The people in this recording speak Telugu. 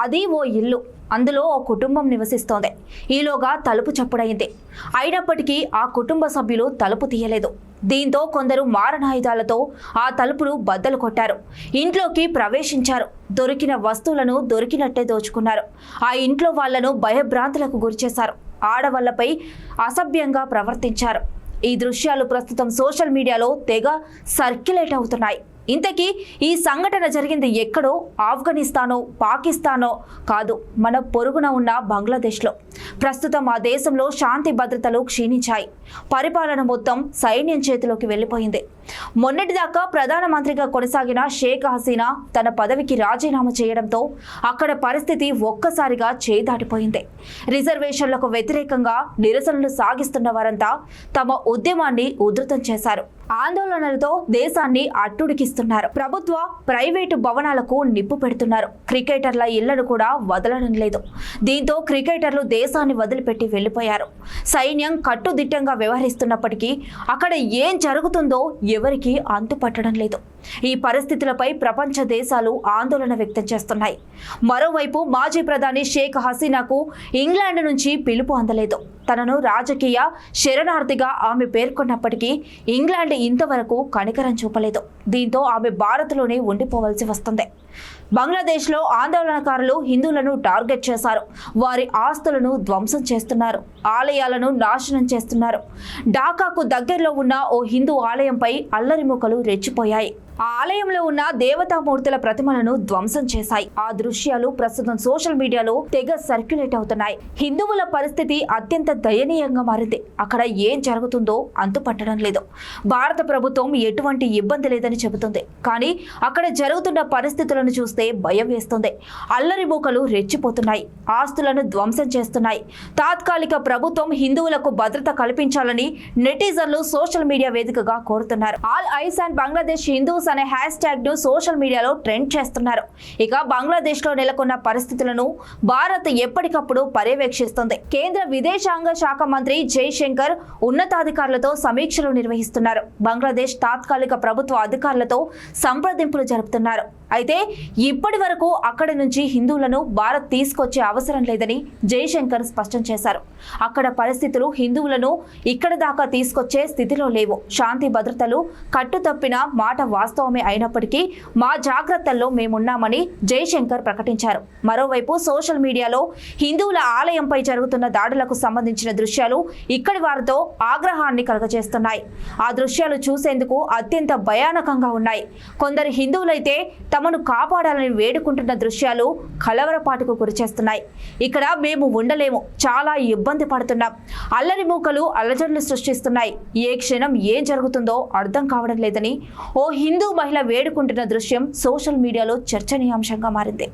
అది ఓ ఇల్లు, అందులో ఓ కుటుంబం నివసిస్తోంది. ఈలోగా తలుపు చప్పుడైంది. అయినప్పటికీ ఆ కుటుంబ సభ్యులు తలుపు తీయలేదు. దీంతో కొందరు మారణాయుధాలతో ఆ తలుపులు బద్దలు కొట్టారు. ఇంట్లోకి ప్రవేశించారు. దొరికిన వస్తువులను దొరికినట్టే దోచుకున్నారు. ఆ ఇంట్లో వాళ్లను భయభ్రాంతులకు గురిచేశారు. ఆడవాళ్లపై అసభ్యంగా ప్రవర్తించారు. ఈ దృశ్యాలు ప్రస్తుతం సోషల్ మీడియాలో తెగ సర్క్యులేట్ అవుతున్నాయి. ఇంతకీ ఈ సంఘటన జరిగింది ఎక్కడో? ఆఫ్ఘనిస్తానో పాకిస్తానో కాదు, మన పొరుగున ఉన్న బంగ్లాదేశ్లో. ప్రస్తుతం ఆ దేశంలో శాంతి భద్రతలు క్షీణించాయి. పరిపాలన మొత్తం సైన్యం చేతిలోకి వెళ్ళిపోయింది. మొన్నటిదాకా ప్రధానమంత్రిగా కొనసాగిన షేక్ హసీనా తన పదవికి రాజీనామా చేయడంతో అక్కడ పరిస్థితి ఒక్కసారిగా చేదాటిపోయింది. రిజర్వేషన్లకు వ్యతిరేకంగా నిరసనలు సాగిస్తున్న వారంతా తమ ఉద్యమాన్ని ఉధృతం చేశారు. ఆందోళనలతో దేశాన్ని అట్టుడికిస్తున్నారు. ప్రభుత్వ ప్రైవేటు భవనాలకు నిప్పు పెడుతున్నారు. క్రికెటర్ల ఇళ్లను కూడా వదలడం లేదు. దీంతో క్రికెటర్లు దేశాన్ని వదిలిపెట్టి వెళ్లిపోయారు. సైన్యం కట్టుదిట్టంగా వ్యవహరిస్తున్నప్పటికీ అక్కడ ఏం జరుగుతుందో ఎవరికీ అంతుపట్టడం లేదు. ఈ పరిస్థితులపై ప్రపంచ దేశాలు ఆందోళన వ్యక్తం చేస్తున్నాయి. మరోవైపు మాజీ ప్రధాని షేక్ హసీనాకు ఇంగ్లాండ్ నుంచి పిలుపు అందలేదు. తనను రాజకీయ శరణార్థిగా ఆమె పేర్కొన్నప్పటికీ ఇంగ్లాండ్ ఇంతవరకు కనికరం చూపలేదు. దీంతో ఆమె భారత్లోనే ఉండిపోవలసి వస్తుంది. బంగ్లాదేశ్లో ఆందోళనకారులు హిందువులను టార్గెట్ చేశారు. వారి ఆస్తులను ధ్వంసం చేస్తున్నారు. ఆలయాలను నాశనం చేస్తున్నారు. ఢాకాకు దగ్గరలో ఉన్న ఓ హిందూ ఆలయంపై అల్లరిమూకలు రెచ్చిపోయాయి. ఆ ఆలయంలో ఉన్న దేవతామూర్తుల ప్రతిమలను ధ్వంసం చేశాయి. ఆ దృశ్యాలు ప్రస్తుతం సోషల్ మీడియాలో తెగ సర్క్యులేట్ అవుతున్నాయి. హిందువుల పరిస్థితి అత్యంత దయనీయంగా మారింది. అక్కడ ఏం జరుగుతుందో అంతుపట్టడం లేదు. భారత ప్రభుత్వం ఎటువంటి ఇబ్బంది లేదని చెబుతుంది. కానీ అక్కడ జరుగుతున్న పరిస్థితులను చూస్తే భయం వేస్తుంది. అల్లరి మూకలు రెచ్చిపోతున్నాయి. ఆస్తులను ధ్వంసం చేస్తున్నాయి. తాత్కాలిక ప్రభుత్వం హిందువులకు భద్రత కల్పించాలని నెటిజన్లు సోషల్ మీడియా వేదికగా కోరుతున్నారు. All ice and Bangladesh Hindus అనే హ్యాష్ ట్యాగ్ ను సోషల్ మీడియాలో ట్రెండ్ చేస్తున్నారు. ఇక బంగ్లాదేశ్ లో నెలకొన్న పరిస్థితులను భారత్ ఎప్పటికప్పుడు పర్యవేక్షిస్తుంది. కేంద్ర విదేశాంగ శాఖ మంత్రి జైశంకర్ ఉన్నతాధికారులతో సమీక్షలు నిర్వహిస్తున్నారు. బంగ్లాదేశ్ తాత్కాలిక ప్రభుత్వ అధికారులతో సంప్రదింపులు జరుపుతున్నారు. అయితే ఇప్పటి వరకు అక్కడి నుంచి హిందువులను భారత్ తీసుకొచ్చే అవసరం లేదని జైశంకర్ స్పష్టం చేశారు. అక్కడ పరిస్థితులు హిందువులను ఇక్కడ దాకా తీసుకొచ్చే స్థితిలో లేవు. శాంతి భద్రతలు కట్టుతప్పిన మాట వాస్తవమే అయినప్పటికీ మా జాగ్రత్తల్లో మేమున్నామని జైశంకర్ ప్రకటించారు. మరోవైపు సోషల్ మీడియాలో హిందువుల ఆలయంపై జరుగుతున్న దాడులకు సంబంధించిన దృశ్యాలు ఇక్కడి వారితో ఆగ్రహాన్ని కలుగజేస్తున్నాయి. ఆ దృశ్యాలు చూసేందుకు అత్యంత భయానకంగా ఉన్నాయి. కొందరు హిందువులైతే తమను కాపాడాలని వేడుకుంటున్న దృశ్యాలు కలవరపాటుకు గురిచేస్తున్నాయి. ఇక్కడ మేము ఉండలేము, చాలా ఇబ్బంది పడుతున్నాం. అల్లరి మూకలు అలజడులు సృష్టిస్తున్నాయి. ఏ క్షణం ఏం జరుగుతుందో అర్థం కావడం లేదని ఓ హిందూ మహిళ వేడుకుంటున్న దృశ్యం సోషల్ మీడియాలో చర్చనీయాంశంగా మారింది.